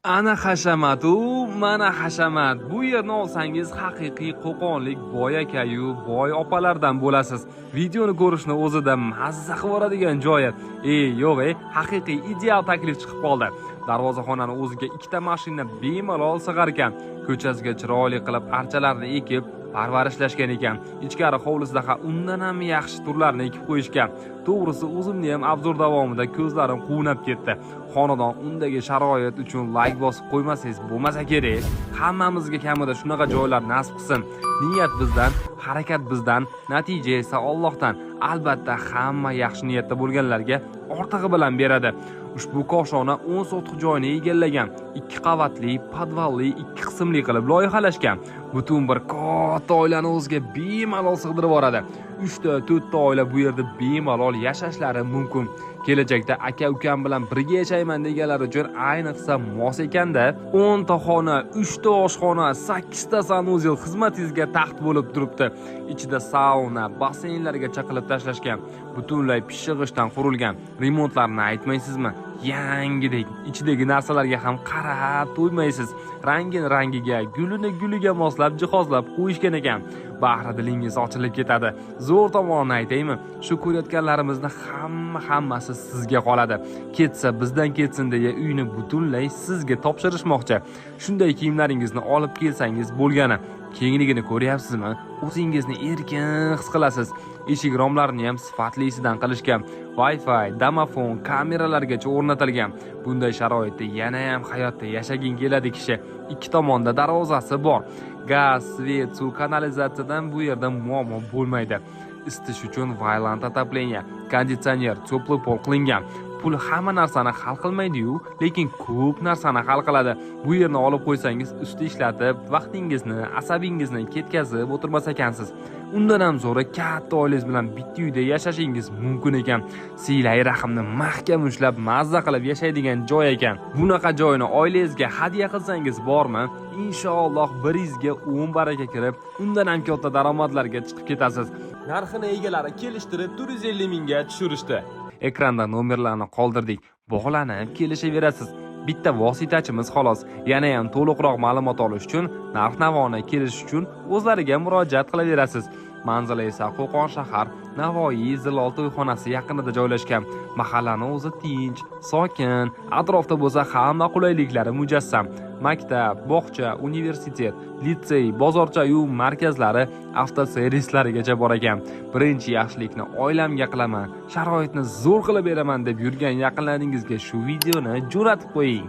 Ana hashamatu, mana hashamat. Bu yerni olsangiz haqiqiy qo'qonlik boy aka-yu, boy opalardan bo'lasiz. Videoni ko'rishni o'zida mazza qilib yuboradigan joyi. Yo'q, haqiqiy ideal taklif chiqib qoldi. Darvozaxonani o'ziga ikkita mashina bemalol sig'ar ekan. Ko'chasiga chiroyli qilib archalarni ekib, parvarishlashgan ekan. Ichkari hovlisida undan ham yaxshi turlarni ekib qo'yishgan. To'g'risi, o'zimni ham obzor davomida ko'zlarim quvnab ketdi. Xonadon undagi sharoit uchun like bosib qo'ymasangiz bo'lmasa kerak. Hammamizga kamida shunaqa joylar nasib qilsin. Niyat bizdan, harakat bizdan, natija esa Allohdan. Albatta, hamma yaxshi niyatda bo'lganlarga ortig'i bilan beradi. Ushbu koshona 10 sotix joyni egallagan, 2 qavatli, podvalli, 2 qismli qilib loyihalashgan. Butun bir katta oilani o'ziga bemalol sig'dirib yuboradi. 3 ta, 4 ta oila bu yerda bemalol yashashlari mumkin. Kelajakda aka-ukam bilan birga yashayman deganlar uchun ayniqsa mos ekanda. 10 ta xona, 3 ta oshxona, 8 ta sanuzel xizmatingizga taxt bo'lib turibdi. Ichida sauna, basseynlargacha qilib tashlashgan. Butunlay pishig'ishdan qurilgan. Remontlarni aytmaysizmi? Yangidek. Ichidagi narsalarga ham qarab to'ymaysiz. Rangiga, guliga moslab jihozlab qo'yishgan ekan. Bahri dilingiz ochilib ketadi. Zo'r tomonini aytaymi? Shu ko'rayotganlarimizni hammasi sizga qoladi. Ketsa bizdan ketsin deya uyni butunlay sizga topshirishmoqchi. Shunday kiyimlaringizni olib kelsangiz bo'lgani. Kengligini ko'ryapsizmi? O'zingizni erkin his qilasiz. Eshik romlarini ham sifatlisidan qilishgan. Wi-Fi, domofon, kameralargacha o'rnatilgan. Bunday sharoitda yana ham hayotda yashaging keladi kishi. Ikki tomonda darvozasi bor. Gaz, svet, suv, kanalizatsiyadan bu yerda muammo bo'lmaydi. Isitish uchun vaylant отопление, konditsioner, teplый pol qilingan. Pul hamma narsani hal qilmaydi-yu, lekin ko'p narsani hal qiladi. Bu yerni olib qo'ysangiz, usti ishlatib, vaqtingizni, asabingizni ketkazib o'tirmas ekansiz. Undan ham zo'ra katta oilangiz bilan bitta uyda yashashingiz mumkin ekan. Siylay rahimni mahkam ushlab, mazza qilib yashaydigan joy ekan. Bunaqa joyni oilangizga hadya qilsangiz bormi? Inshaalloh biringizga 10 baraka kirib, undan ham katta daromadlarga chiqib ketasiz. Narxini egalari kelishtirib 450 mingga tushirishdi. Ekranda nomerlarni qoldirdik. Bog'lanib kelishaverasiz. Bitta vositachimiz xolos. Yana ham to'liqroq ma'lumot olish uchun, narx-navoni kelishish uchun o'zlariga murojaat qilaverasiz. Manzili esa Qo'qon shahar, Navoiy Zilol to'yxonasi yaqinida joylashgan. Mahallani o'zi tinch, sokin, atrofda bo'lsa hamma qulayliklari mujassam. Maktab, bog'cha, universitet, litsey, bozorcha-yu markazlari, avtoservislarigacha bor ekan. Birinchi yaxshilikni oilamga qilaman, sharoitni zo'r qilib beraman deb yurgan yaqinlaringizga shu videoni jo'natib qo'ying.